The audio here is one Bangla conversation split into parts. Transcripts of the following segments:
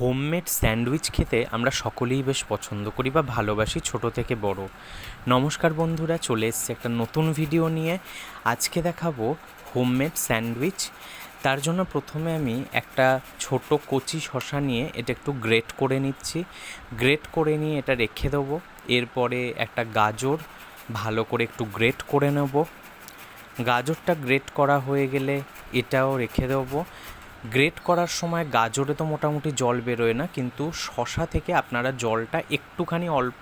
হোমমেড স্যান্ডউইচ খেতে আমরা সকলেই বেশ পছন্দ করি বা ভালোবাসি, ছোট থেকে বড়। নমস্কার বন্ধুরা, চলে এসেছি একটা নতুন ভিডিও নিয়ে। আজকে দেখাবো হোমমেড স্যান্ডউইচ। তার জন্য প্রথমে আমি একটা ছোট কচি শসা নিয়ে এটা একটু গ্রেট করে নিচ্ছি। গ্রেট করে নিয়ে এটা রেখে দেবো। এরপরে একটা গাজর ভালো করে একটু গ্রেট করে নেব। গাজরটা গ্রেট করা হয়ে গেলে এটাও রেখে দেবো। গ্রেট করার সময় গাজরে তো মোটামুটি জল বেরোয় না, কিন্তু শসা থেকে আপনারা জলটা একটুখানি অল্প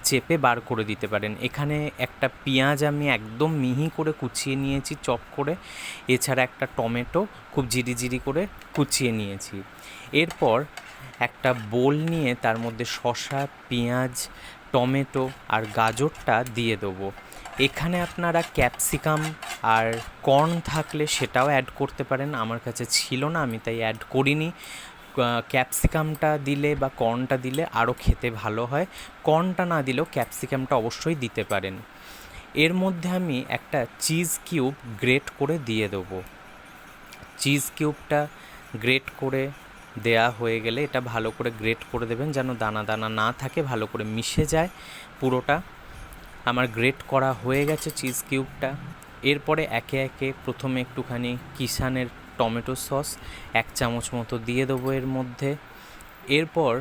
চেপে বার করে দিতে পারেন। এখানে একটা পেঁয়াজ আমি একদম মিহি করে কুচিয়ে নিয়েছি চপ করে, এছাড়া একটা টমেটো খুব জিরি করে কুচিয়ে নিয়েছি। এরপর একটা বোল নিয়ে তার মধ্যে শসা, পেঁয়াজ, টমেটো আর গাজরটা দিয়ে দেবো। এখানে আপনারা ক্যাপসিকাম আর কর্ন থাকলে সেটাও অ্যাড করতে পারেন। আমার কাছে ছিল না, আমি তাই অ্যাড করিনি। ক্যাপসিকামটা দিলে বা কর্নটা দিলে আরও খেতে ভালো হয়। কর্নটা না দিলেও ক্যাপসিকামটা অবশ্যই দিতে পারেন। এর মধ্যে আমি একটা চিজ কিউব গ্রেট করে দিয়ে দেবো। চিজ কিউবটা গ্রেট করে দেয়া হয়ে গেলে এটা ভালো করে গ্রেট করে দেবেন, যেন দানা দানা না থাকে, ভালো করে মিশে যায় পুরোটা। আমার গ্রেট করা হয়ে গেছে চিজ কিউবটা। এরপরে একে একে প্রথমে একটুখানি কিষানের টমেটো সস 1 চামচ মতো দিয়ে দেবো এর মধ্যে। এরপর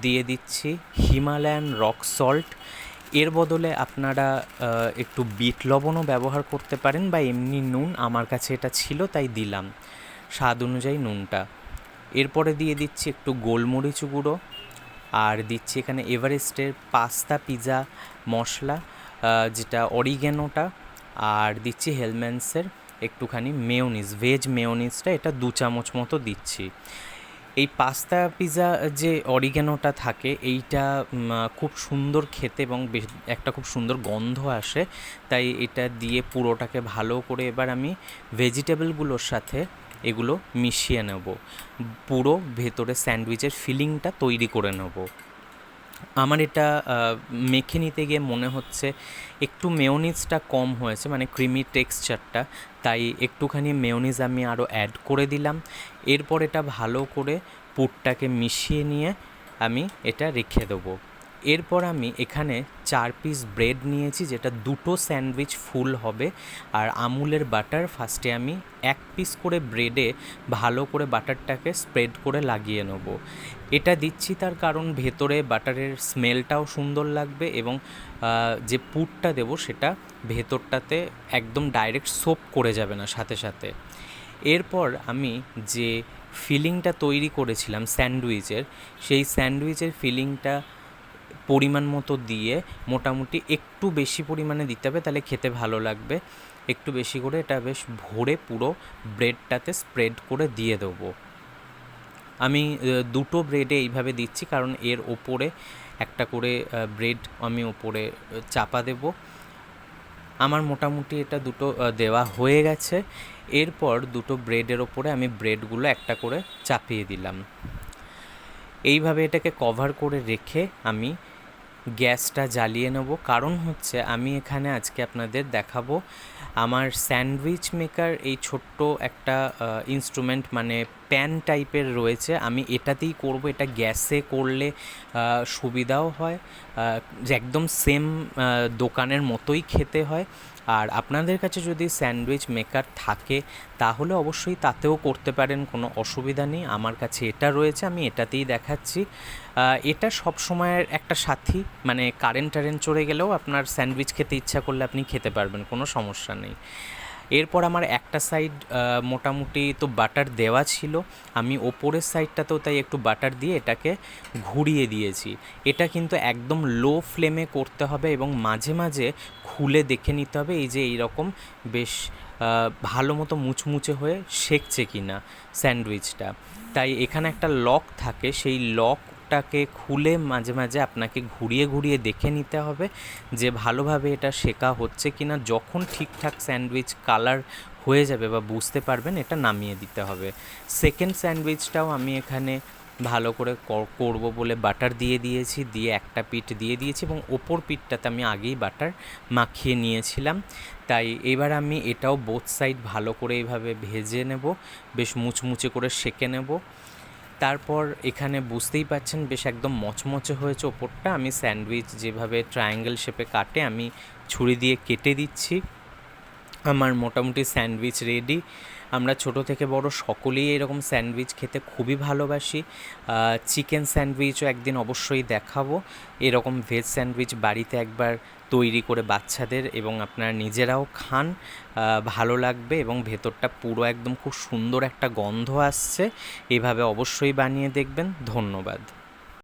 দিয়ে দিচ্ছি হিমালয়ান রক সল্ট। এর বদলে আপনারা একটু বিট লবণও ব্যবহার করতে পারেন বা এমনি নুন। আমার কাছে এটা ছিল তাই দিলাম, স্বাদ অনুযায়ী নুনটা। এরপরে দিয়ে দিচ্ছি একটু গোলমরিচ গুঁড়ো, আর দিচ্ছি এখানে এভারেস্টের পাস্তা পিৎজা মশলা, যেটা অরিগ্যানোটা, আর দিচ্ছি হেলম্যান্সের একটুখানি মেয়োনিজ, ভেজ মেয়োনিজটা, এটা 2 চামচ মতো দিচ্ছি। এই পাস্তা পিৎজা যে অরিগ্যানোটা থাকে এইটা খুব সুন্দর খেতে এবং একটা খুব সুন্দর গন্ধ আসে, তাই এটা দিয়ে পুরোটাকে ভালো করে এবার আমি ভেজিটেবলগুলোর সাথে এগুলো মিশিয়ে নেব, পুরো ভেতরে স্যান্ডউইচের ফিলিংটা তৈরি করে নেব। আমার এটা মেখে নিতে গিয়ে মনে হচ্ছে একটু মেয়োনিজটা কম হয়েছে, মানে ক্রিমি টেক্সচারটা, তাই একটুখানি মেয়োনিজ আমি আরও অ্যাড করে দিলাম। এরপর এটা ভালো করে পুরটাকে মিশিয়ে নিয়ে আমি এটা রেখে দেবো। এরপর আমি এখানে 4 পিস ব্রেড নিয়েছি, যেটা 2টো স্যান্ডউইচ ফুল হবে। আর আমুলের বাটার ফার্স্টে আমি 1 পিস করে ব্রেডে ভালো করে বাটারটাকে স্প্রেড করে লাগিয়ে নেব। এটা দিচ্ছি তার কারণ ভেতরে বাটারের স্মেলটাও সুন্দর লাগবে এবং যে পুরটা দেবো সেটা ভেতরটাতে একদম ডাইরেক্ট সোপ করে যাবে না সাথে সাথে। এরপর আমি যে ফিলিংটা তৈরি করেছিলাম স্যান্ডউইচের, সেই স্যান্ডউইচের ফিলিংটা পরিমাণ মতো দিয়ে, মোটামুটি একটু বেশি পরিমাণে দিতে হবে, তাহলে খেতে ভালো লাগবে। একটু বেশি করে এটা বেশ ভরে পুরো ব্রেডটাতে স্প্রেড করে দিয়ে দেবো। আমি 2টো ব্রেডে এইভাবে দিচ্ছি, কারণ এর ওপরে একটা করে ব্রেড আমি ওপরে চাপা দেব। আমার মোটামুটি এটা 2টো দেওয়া হয়ে গেছে। এরপর 2টো ব্রেডের ওপরে আমি ব্রেডগুলো একটা করে চাপিয়ে দিলাম। এইভাবে এটাকে কভার করে রেখে আমি গ্যাসটা জ্বালিয়ে নেব। কারণ হচ্ছে আমি এখানে আজকে আপনাদের দেখাবো আমার স্যান্ডউইচ মেকার, এই ছোট্ট একটা ইনস্ট্রুমেন্ট, মানে প্যান টাইপের রয়েছে, আমি এটাতেই করব। এটা গ্যাসে করলে সুবিধাও হয়, একদম সেম দোকানের মতোই খেতে হয়। আর আপনাদের কাছে যদি স্যান্ডউইচ মেকার থাকে তাহলে অবশ্যই তাতেও করতে পারেন, কোনো অসুবিধা নেই। আমার কাছে এটা রয়েছে, আমি এটাতেই দেখাচ্ছি। এটা সব সময়ের একটা সাথী, মানে কারেন্ট চলে গেলেও আপনার স্যান্ডউইচ খেতে ইচ্ছা করলে আপনি খেতে পারবেন, কোনো সমস্যা নেই। এরপর আমার একটা সাইড মোটামুটি তো বাটার দেওয়া ছিল, আমি ওপরের সাইডটাতেও তাই একটু বাটার দিয়ে এটাকে ঘুরিয়ে দিয়েছি। এটা কিন্তু একদম লো ফ্লেমে করতে হবে এবং মাঝে মাঝে খুলে দেখে নিতে হবে এই যে এইরকম বেশ ভালো মতো মুচমুচে হয়ে সেঁকছে কি না স্যান্ডউইচটা। তাই এখানে একটা লক থাকে, সেই লকটাকে খুলে মাঝে মাঝে আপনাকে ঘুরিয়ে ঘুরিয়ে দেখে নিতে হবে যে ভালোভাবে এটা সেঁকা হচ্ছে কি না। যখন ঠিকঠাক স্যান্ডউইচ কালার হয়ে যাবে বা বুঝতে পারবেন, এটা নামিয়ে দিতে হবে। সেকেন্ড স্যান্ডউইচটাও আমি এখানে ভালো করে করব বলে বাটার দিয়ে দিয়েছি, দিয়ে একটা পিঠ দিয়ে দিয়েছি এবং ওপর পিঠটাতে আমি আগেই বাটার মাখিয়ে নিয়েছিলাম। তাই এবার আমি এটাও বোথ সাইড ভালো করে এইভাবে ভেজে নেব, বেশ মুচমুচে করে সেঁকে নেব। তারপর এখানে বুঝতেই পাচ্ছেন বেশ একদম মচমচে হয়েছে ওপরটা। আমি স্যান্ডউইচ যেভাবে ট্রায়াঙ্গেল শেপে কাটে আমি ছুরি দিয়ে কেটে দিচ্ছি। আমার মোটামুটি স্যান্ডউইচ রেডি। আমরা ছোট থেকে বড় সকলেই এরকম স্যান্ডউইচ খেতে খুবই ভালোবাসি। চিকেন স্যান্ডউইচও একদিন অবশ্যই দেখাবো। এরকম ভেজ স্যান্ডউইচ বাড়িতে একবার তৈরি করে বাচ্চাদের এবং আপনারা নিজেরাও খান, ভালো লাগবে এবং ভেতরটা পুরো একদম খুব সুন্দর একটা গন্ধ আসছে। এভাবে অবশ্যই বানিয়ে দেখবেন। ধন্যবাদ।